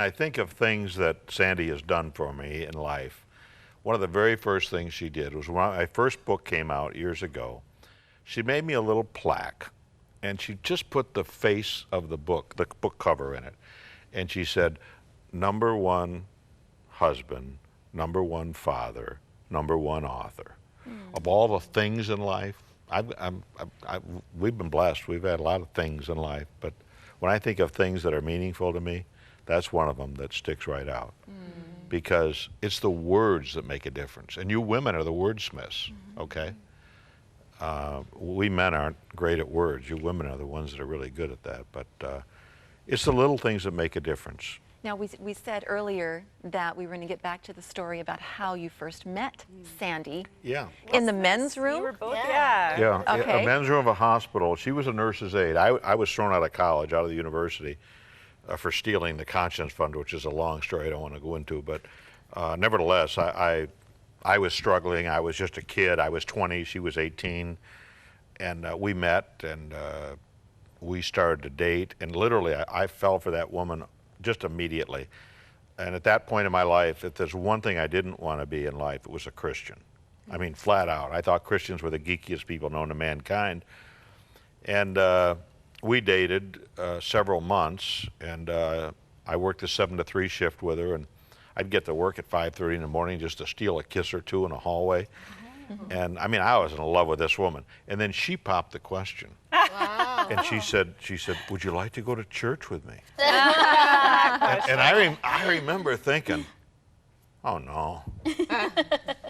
I think of things that Sandy has done for me in life, one of the very first things she did was when my first book came out years ago, she made me a little plaque, and she just put the face of the book cover in it. And she said, #1 husband, #1 father, #1 author. Of all the things in life, we've been blessed. We've had a lot of things in life, but when I think of things that are meaningful to me, that's one of them that sticks right out. Because it's the words that make a difference. And you women are the wordsmiths, okay? We men aren't great at words. You women are the ones that are really good at that. But it's the little things that make a difference. Now, we said earlier that we were going to get back to the story about how you first met Sandy. Yeah. In the men's room? You were both, Yeah, Okay. a men's room of a hospital. She was a nurse's aide. I was thrown out of college, out of the university, for stealing the Conscience Fund, which is a long story I don't want to go into. But nevertheless, I was struggling. I was just a kid. I was 20. She was 18. And we met, and we started to date. And literally, I fell for that woman just immediately. And at that point in my life, if there's one thing I didn't want to be in life, it was a Christian. I mean, flat out. I thought Christians were the geekiest people known to mankind. And we dated several months, and I worked the 7 to 3 shift with her, and I'd get to work at 5:30 in the morning just to steal a kiss or two in a hallway. And I mean, I was in love with this woman. And then she popped the question. Wow. And she said, would you like to go to church with me? and I remember thinking, oh no,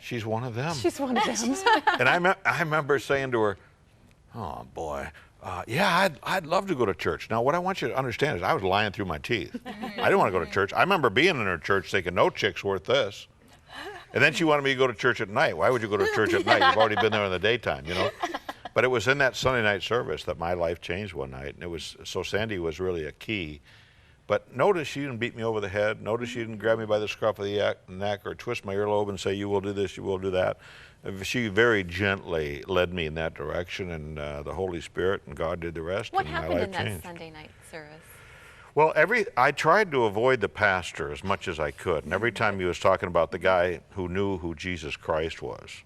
she's one of them. She's one of them. And I remember saying to her, oh boy, yeah, I'd love to go to church. Now, what I want you to understand is I was lying through my teeth. I didn't want to go to church. I remember being in her church thinking, no chick's worth this. And then she wanted me to go to church at night. Why would you go to church at night? You've already been there in the daytime, you know? But it was in that Sunday night service that my life changed one night. And it was, so Sandy was really a key. But notice she didn't beat me over the head. Notice she didn't grab me by the scruff of the neck or twist my earlobe and say, you will do this, you will do that. She very gently led me in that direction, and the Holy Spirit and God did the rest. What and happened my life in that changed. Sunday night service? Well, I tried to avoid the pastor as much as I could. And every time he was talking about the guy who knew who Jesus Christ was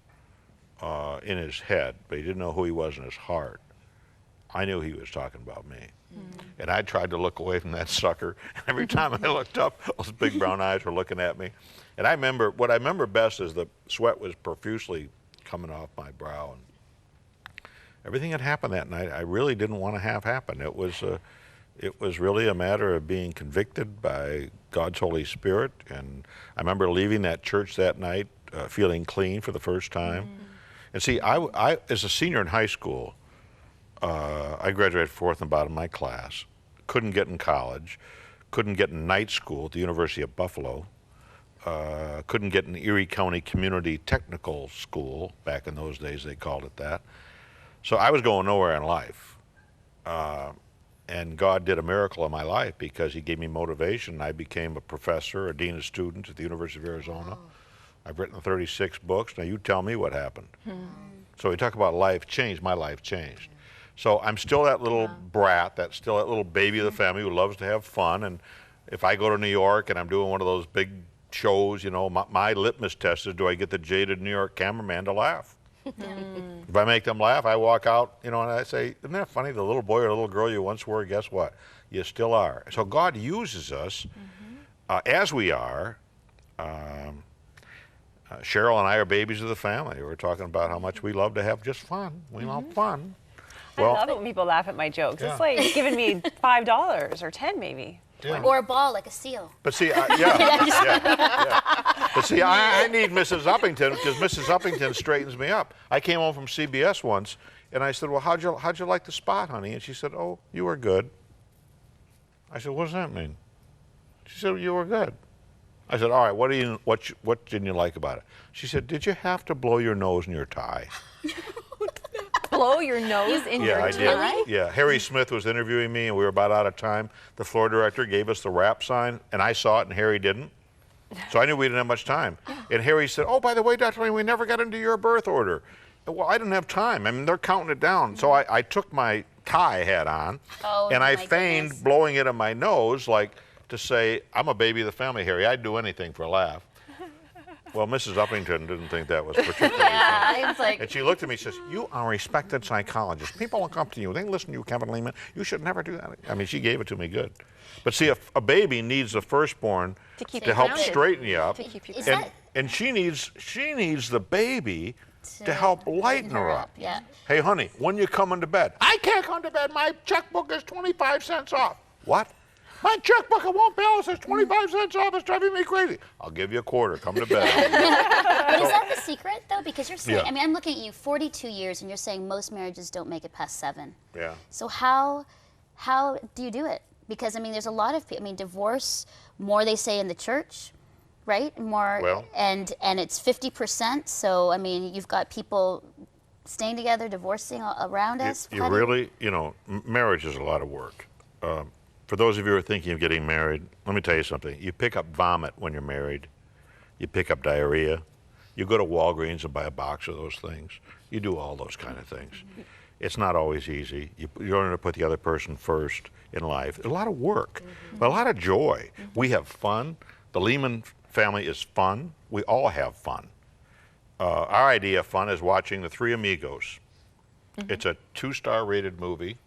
in his head, but he didn't know who he was in his heart, I knew he was talking about me. And I tried to look away from that sucker. And every time I looked up, those big brown eyes were looking at me. And what I remember best is the sweat was profusely coming off my brow. And everything that happened that night, I really didn't want to have happen. It was really a matter of being convicted by God's Holy Spirit. And I remember leaving that church that night feeling clean for the first time. And see, I as a senior in high school, I graduated 4th and bottom of my class, couldn't get in college, couldn't get in night school at the University of Buffalo, couldn't get in Erie County Community Technical School, back in those days they called it that. So I was going nowhere in life. And God did a miracle in my life because he gave me motivation. I became a professor, a dean of students at the University of Arizona. Oh. I've written 36 books. Now you tell me what happened. So we talk about life change, my life changed. So I'm still that little brat, still that little baby of the family who loves to have fun. And if I go to New York and I'm doing one of those big shows, you know, my litmus test is, do I get the jaded New York cameraman to laugh? If I make them laugh, I walk out, you know, and I say, isn't that funny? The little boy or little girl you once were, guess what? You still are. So God uses us as we are. Cheryl and I are babies of the family. We're talking about how much we love to have just fun. We love fun. Well, I love it when people laugh at my jokes. It's like giving me $5 or 10 maybe. Yeah. Or a ball like a seal. But see, But see, I need Mrs. Uppington because Mrs. Uppington straightens me up. I came home from CBS once, and I said, well, how'd you like the spot, honey? And she said, oh, you were good. I said, what does that mean? She said, you were good. I said, all right, what didn't you like about it? She said, did you have to blow your nose in your tie? Blow your nose in your I tie? did. Yeah, Harry Smith was interviewing me, and we were about out of time. The floor director gave us the wrap sign, and I saw it, and Harry didn't. So I knew we didn't have much time. And Harry said, oh, by the way, Dr. Lane, we never got into your birth order. Well, I didn't have time. I mean, they're counting it down. So I took my tie hat on, and I feigned blowing it in my nose like, to say, I'm a baby of the family, Harry. I'd do anything for a laugh. Well, Mrs. Uppington didn't think that was particularly funny. It's like, And she looked at me and says, you are a respected psychologist. People will come to you. They listen to you, Kevin Leman. You should never do that. I mean, she gave it to me good. But see, a baby needs a firstborn To help grounded. straighten you up. To keep you Is grounded. that- And she needs the baby to help lighten her up. Yeah. Hey, honey, when you coming to bed? I can't come to bed. My checkbook is 25 cents off. What? My checkbook, I won't balance. It's 25 cents off. It's driving me crazy. I'll give you a quarter. Come to bed. But is that the secret, though? Because you're saying, Yeah. I mean, I'm looking at you, 42 years, and you're saying most marriages don't make it past 7. Yeah. So how do you do it? Because, I mean, there's a lot of people, I mean, divorce, more they say in the church, right? More, Well- and it's 50%. So, I mean, you've got people staying together, divorcing around us. You How do you- really, marriage is a lot of work. For those of you who are thinking of getting married, let me tell you something. You pick up vomit when you're married. You pick up diarrhea. You go to Walgreens and buy a box of those things. You do all those kind of things. It's not always easy. You learn to put the other person first in life. A lot of work, but a lot of joy. We have fun. The Leman family is fun. We all have fun. Our idea of fun is watching The Three Amigos. It's a 2-star rated movie,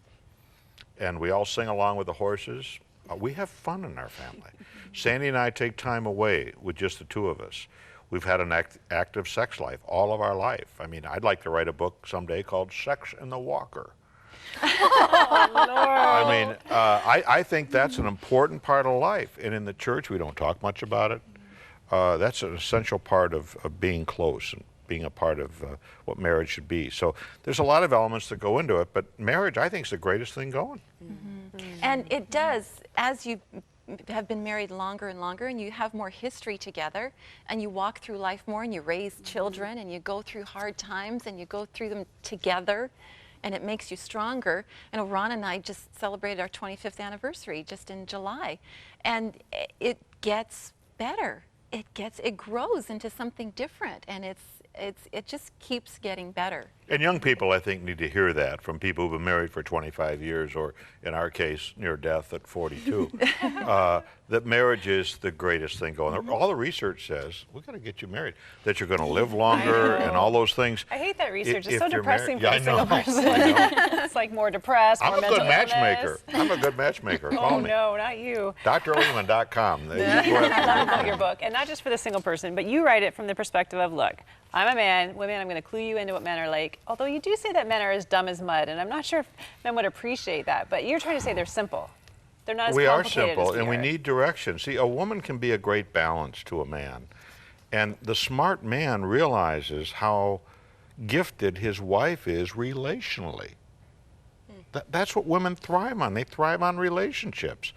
and we all sing along with the horses. We have fun in our family. Sandy and I take time away with just the two of us. We've had an active sex life all of our life. I mean, I'd like to write a book someday called Sex in the Walker. I mean, I think that's an important part of life. And in the church, we don't talk much about it. That's an essential part of being close and being a part of what marriage should be. So there's a lot of elements that go into it, but marriage, I think, is the greatest thing going. And it does, as you have been married longer and longer and you have more history together and you walk through life more and you raise children and you go through hard times and you go through them together and it makes you stronger. And Ron and I just celebrated our 25th anniversary just in July, and it gets better. It grows into something different, and it just keeps getting better. And young people, I think, need to hear that from people who've been married for 25 years, or in our case, near death at 42, that marriage is the greatest thing going. All the research says, we've got to get you married, that you're going to live longer and all those things. I hate that research. It's If so you're depressing married- for a Yeah, I single know. person. It's like more depressed, I'm more a mental good matchmaker. illness. I'm a good matchmaker. Call Oh me. no, not you. drleman.com. I love about your book, and not just for the single person, but you write it from the perspective of, look, I'm a man, women, I'm going to clue you into what men are like. Although you do say that men are as dumb as mud, and I'm not sure if men would appreciate that, but you're trying to say they're simple. They're not as We are complicated simple, as and we are. need direction. See, a woman can be a great balance to a man. And the smart man realizes how gifted his wife is relationally. That's what women thrive on. They thrive on relationships.